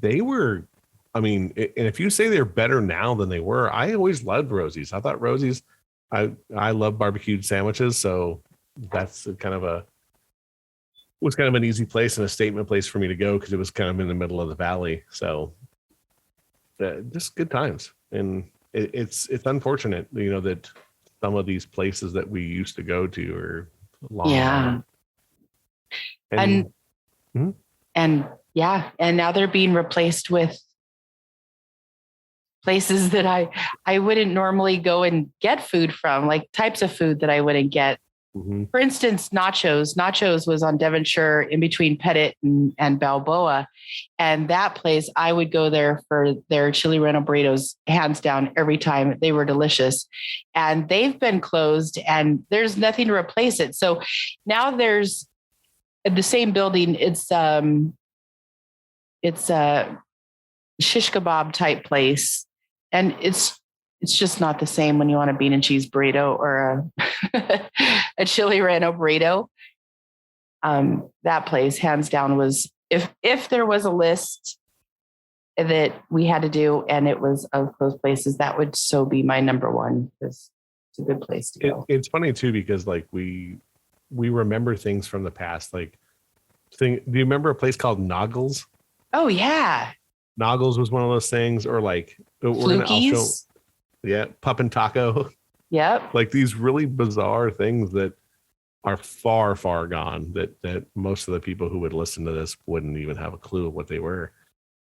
They were, and if you say they're better now than they were, I always loved Rosie's. I thought Rosie's, I love barbecued sandwiches. So that's was kind of an easy place and a statement place for me to go because it was kind of in the middle of the valley. So just good times. And it's unfortunate, that some of these places that we used to go to are long. Yeah. And now they're being replaced with places that I wouldn't normally go and get food from, like types of food that I wouldn't get. Mm-hmm. For instance, nachos. Nachos was on Devonshire in between Pettit and Balboa. And that place, I would go there for their chili reno burritos, hands down, every time. They were delicious. And they've been closed and there's nothing to replace it. So now there's the same building. It's a shish kebab type place. And it's just not the same when you want a bean and cheese burrito or a chili reno burrito. that place hands down was, if there was a list that we had to do and it was of closed places, that would so be my number one, because it's a good place to go. It's funny too, because like we remember things from the past. Like, do you remember a place called Noggles? Oh yeah. Noggles was one of those things, or like Flukies. Pup and Taco. Yep. Like these really bizarre things that are far, far gone, that most of the people who would listen to this wouldn't even have a clue of what they were.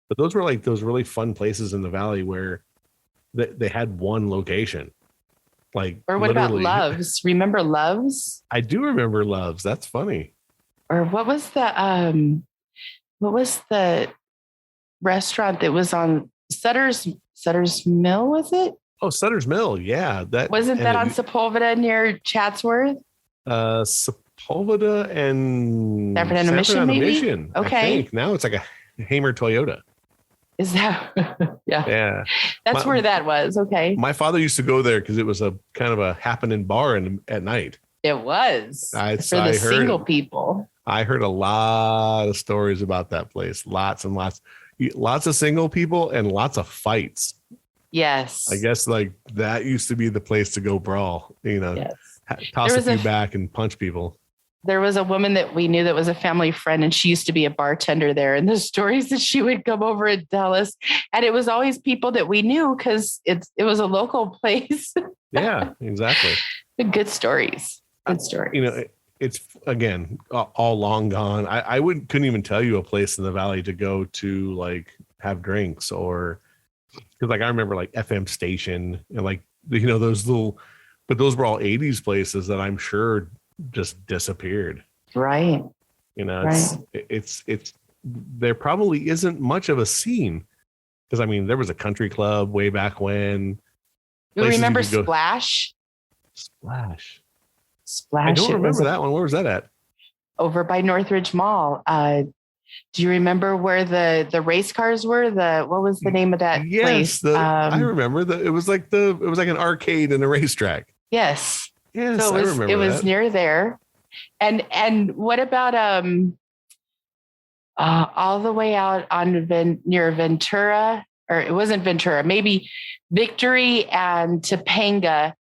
But those were like those really fun places in the valley where they had one location. Like, or what about Loves? Remember Loves? I do remember Loves. That's funny. Or what was the restaurant that was on Sutter's Mill, was it? Oh, Sutter's Mill. Yeah. Wasn't that on Sepulveda near Chatsworth? Sepulveda and San Fernando Mission, maybe? Okay. I think. Now it's like a Hamer Toyota. Is that? Yeah. Yeah. That's where that was. Okay. My father used to go there because it was a kind of a happening bar at night. It was for the single people. I heard a lot of stories about that place. Lots and lots of single people and lots of fights. Yes. I guess like that used to be the place to go brawl, Yes. Toss a few back and punch people. There was a woman that we knew that was a family friend, and she used to be a bartender there. And the stories that she would come over and tell us, and it was always people that we knew because it was a local place. Yeah, exactly. Good stories. Good stories. It's again all long gone. I couldn't even tell you a place in the valley to go to like have drinks, or because like I remember like FM station and like those little, but those were all 80s places that I'm sure just disappeared. Right. It's there probably isn't much of a scene, because I mean there was a country club way back when. You remember Splash? Splash. I don't remember that one. Where was that at? Over by Northridge Mall. Do you remember where the race cars were? What was the name of that place? I remember it was like an arcade and a racetrack. Yes. Yes, so I remember it was near there. And what about all the way out on near Ventura, or it wasn't Ventura, maybe Victory and Topanga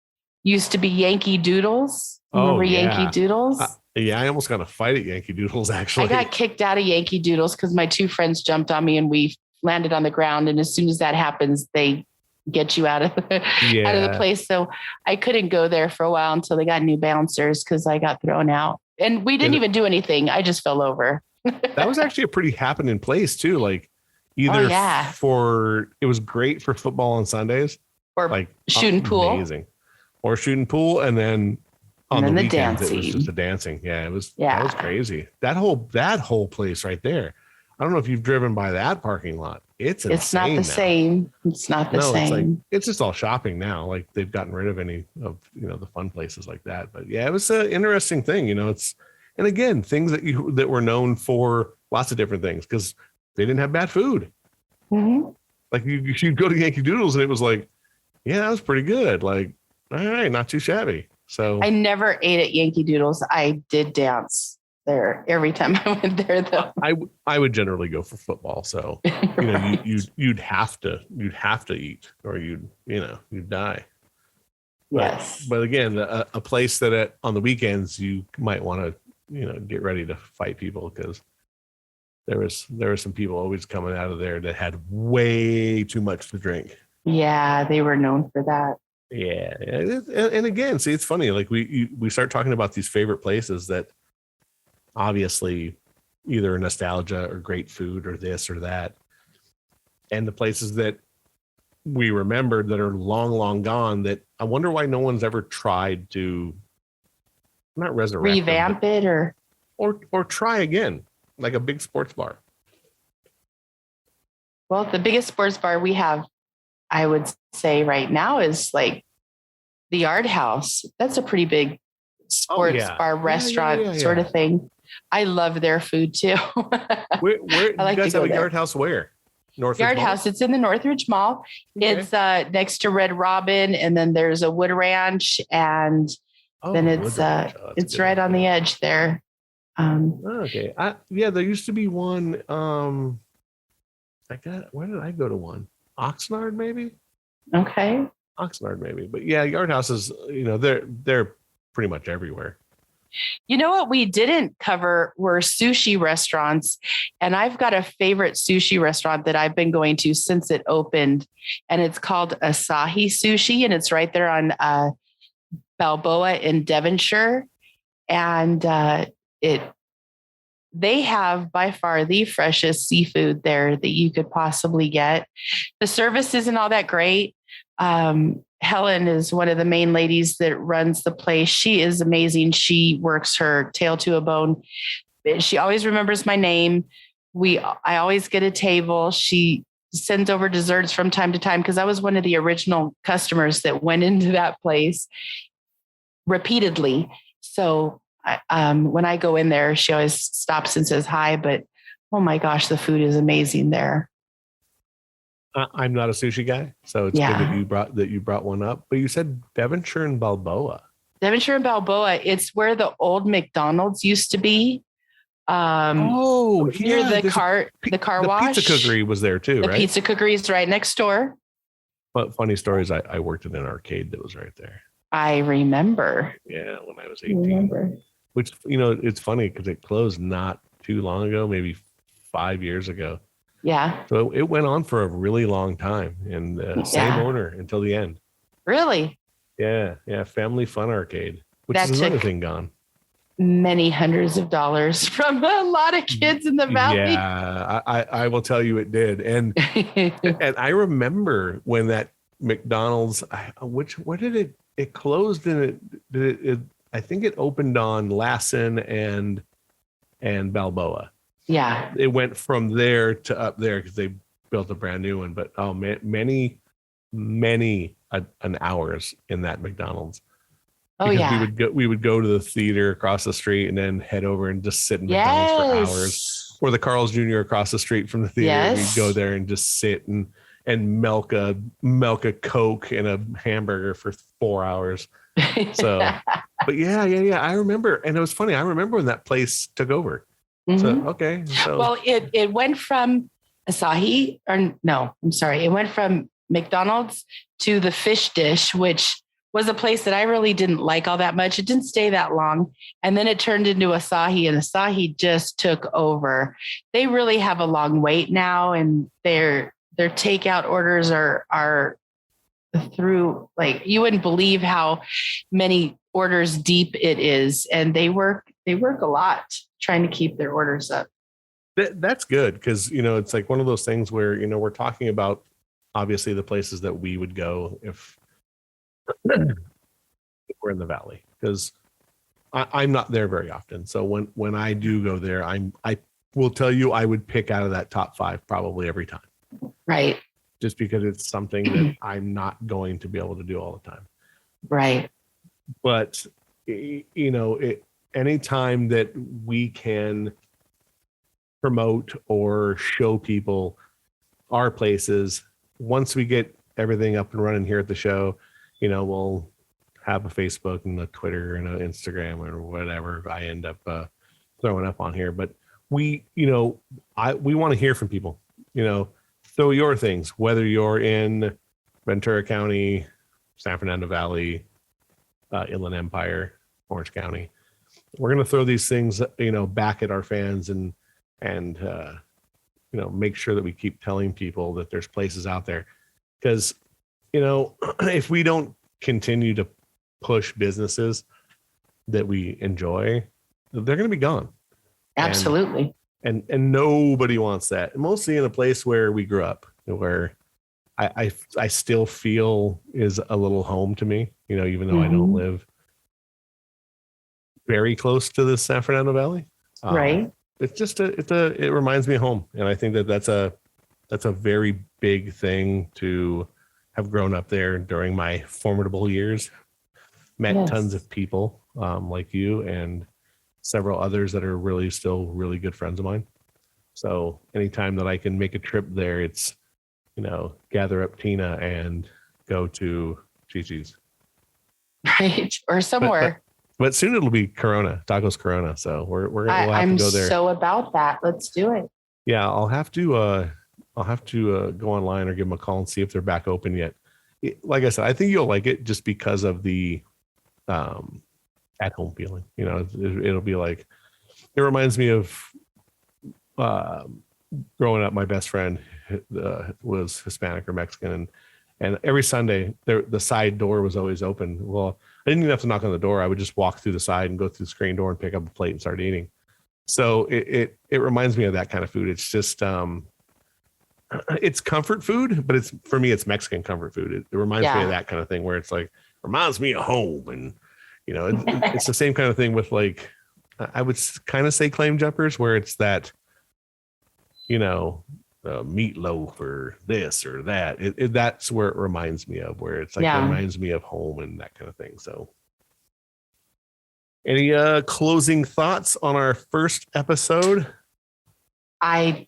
used to be Yankee Doodles. Remember Yankee Doodles? Yeah, I almost got in a fight at Yankee Doodles, actually. I got kicked out of Yankee Doodles because my two friends jumped on me and we landed on the ground. And as soon as that happens, they get you out of the place. So I couldn't go there for a while until they got new bouncers because I got thrown out. And we didn't even do anything. I just fell over. That was actually a pretty happening place too. Like it was great for football on Sundays. Or like shooting pool. Amazing. Or shooting pool, and then on the weekends dancing. It was just the dancing. Yeah, that was crazy. That whole place right there. I don't know if you've driven by that parking lot. It's not the same. It's not the same. It's just all shopping now. Like they've gotten rid of any of the fun places like that. But yeah, it was an interesting thing. It's, and again, things that were known for lots of different things because they didn't have bad food. Mm-hmm. Like you'd go to Yankee Doodles and it was like, yeah, that was pretty good. Like, all right, not too shabby. So I never ate at Yankee Doodles. I did dance there every time I went there, though. I would generally go for football. So you'd have to eat, or you'd die. Yes. But again, a place that on the weekends you might want to get ready to fight people, because there were some people always coming out of there that had way too much to drink. Yeah, they were known for that. Yeah, and again, see, it's funny. Like we start talking about these favorite places that obviously either nostalgia or great food or this or that, and the places that we remembered that are long, long gone. That I wonder why no one's ever tried to not resurrect, revamp it, or try again, like a big sports bar. Well, the biggest sports bar we have, I would say right now, is like the Yard House. That's a pretty big sports bar restaurant sort of thing. I love their food too. Where I like you guys to go have a Yard House where? Northridge Yard Mall? House. It's in the Northridge Mall. Okay. It's next to Red Robin, and then there's a Wood Ranch, and then it's right on the edge there. Okay. There used to be one. Where did I go to one? Oxnard, maybe? Okay. Oxnard, maybe. But yeah, Yard Houses, they're pretty much everywhere. You know what we didn't cover were sushi restaurants. And I've got a favorite sushi restaurant that I've been going to since it opened. And it's called Asahi Sushi. And it's right there on Balboa in Devonshire. And they have by far the freshest seafood there that you could possibly get. The service isn't all that great. Helen is one of the main ladies that runs the place. She is amazing. She works her tail to a bone. She always remembers my name. I always get a table. She sends over desserts from time to time because I was one of the original customers that went into that place repeatedly. So when I go in there, she always stops and says hi, but oh my gosh, the food is amazing there. I'm not a sushi guy, so it's good that you brought one up. But you said Devonshire and Balboa. Devonshire and Balboa. It's where the old McDonald's used to be. Near the car wash. The pizza cookery was there too, right? The pizza cookery is right next door. But funny stories, I worked in an arcade that was right there. I remember. Yeah, when I was 18. Which, it's funny because it closed not too long ago, maybe 5 years ago. Yeah. So it went on for a really long time, and same owner until the end. Really? Yeah. Family Fun Arcade, which is another thing gone. Many hundreds of dollars from a lot of kids in the valley. Yeah, I will tell you it did. And and I remember when that McDonald's, what did it closed, and it I think it opened on Lassen and Balboa. Yeah. It went from there to up there because they built a brand new one. But many an hours in that McDonald's. Oh, because yeah. we would go to the theater across the street and then head over and just sit in McDonald's for hours. Or the Carl's Jr. across the street from the theater. Yes. We'd go there and just sit and milk a Coke and a hamburger for 4 hours. So, but yeah. I remember, and it was funny. I remember when that place took over. Mm-hmm. So, okay. So. Well, it went from Asahi, it went from McDonald's to the Fish Dish, which was a place that I really didn't like all that much. It didn't stay that long. And then it turned into Asahi, and Asahi just took over. They really have a long wait now, and their takeout orders are through, like, you wouldn't believe how many orders deep it is. And they work a lot trying to keep their orders up. That's good. Because, it's like one of those things where, we're talking about obviously the places that we would go if we're in the valley, because I'm not there very often. So when I do go there, I will tell you, I would pick out of that top 5 probably every time. Right. Just because it's something that I'm not going to be able to do all the time. Right. But, anytime that we can promote or show people our places, once we get everything up and running here at the show, we'll have a Facebook and a Twitter and an Instagram or whatever I end up throwing up on here. But we want to hear from people, throw your things, whether you're in Ventura County, San Fernando Valley, Inland Empire, Orange County. We're going to throw these things, back at our fans and make sure that we keep telling people that there's places out there. Because, if we don't continue to push businesses that we enjoy, they're going to be gone. Absolutely. And nobody wants that. Mostly in a place where we grew up, where I still feel is a little home to me, even though I don't live very close to the San Fernando Valley. Right. It's just it reminds me of home. And I think that's a very big thing to have grown up there during my formidable years. Met tons of people like you and several others that are really still really good friends of mine. So anytime that I can make a trip there, it's, gather up Tina and go to Chi-Chi's. Right. Or somewhere. But soon it'll be Tacos Corona. So we'll have I'm to go there. so about that. Let's do it. Yeah, I'll have to go online or give them a call and see if they're back open yet. Like I said, I think you'll like it just because of the at home feeling. You know, it'll be like, it reminds me of growing up. My best friend was Hispanic or Mexican, and every Sunday the side door was always open. Well, I didn't even have to knock on the door. I would just walk through the side and go through the screen door and pick up a plate and start eating. So it reminds me of that kind of food. It's just it's comfort food, but for me it's Mexican comfort food. It reminds me of that kind of thing where it's like, reminds me of home. And you know, it's the same kind of thing with, like, I would kind of say claim jumpers, where it's that, you know, meatloaf or this or that. That's where it reminds me of, where it's like, it reminds me of home and that kind of thing. So any closing thoughts on our first episode? I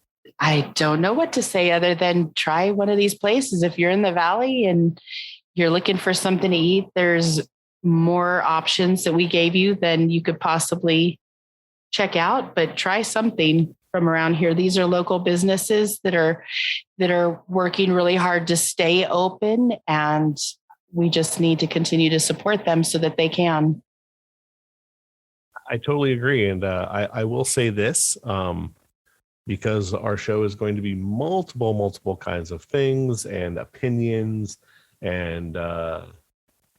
don't know what to say other than try one of these places. If you're in the Valley and you're looking for something to eat, there's more options that we gave you than you could possibly check out, but try something from around here. These are local businesses that are working really hard to stay open, and we just need to continue to support them so that they can. I totally agree. And I will say this, because our show is going to be multiple kinds of things and opinions, and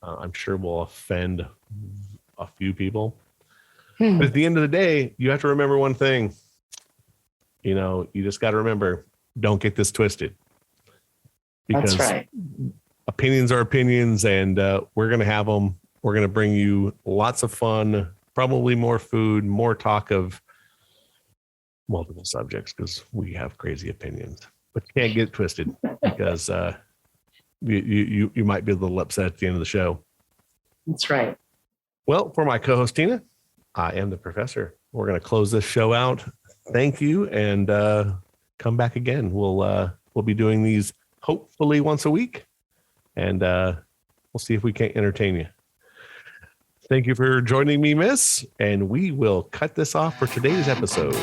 I'm sure we'll offend a few people. But at the end of the day, you have to remember one thing. You know, you just got to remember, don't get this twisted. Because that's right. Opinions are opinions, and we're going to have them. We're going to bring you lots of fun, probably more food, more talk of multiple subjects, because we have crazy opinions. But you can't get twisted, because you might be a little upset at the end of the show. That's right. Well, for my co-host Tina, I am the professor. We're going to close this show out. Thank you, and come back again. We'll be doing these hopefully once a week, and we'll see if we can't entertain you. Thank you for joining me, Miss, and we will cut this off for today's episode.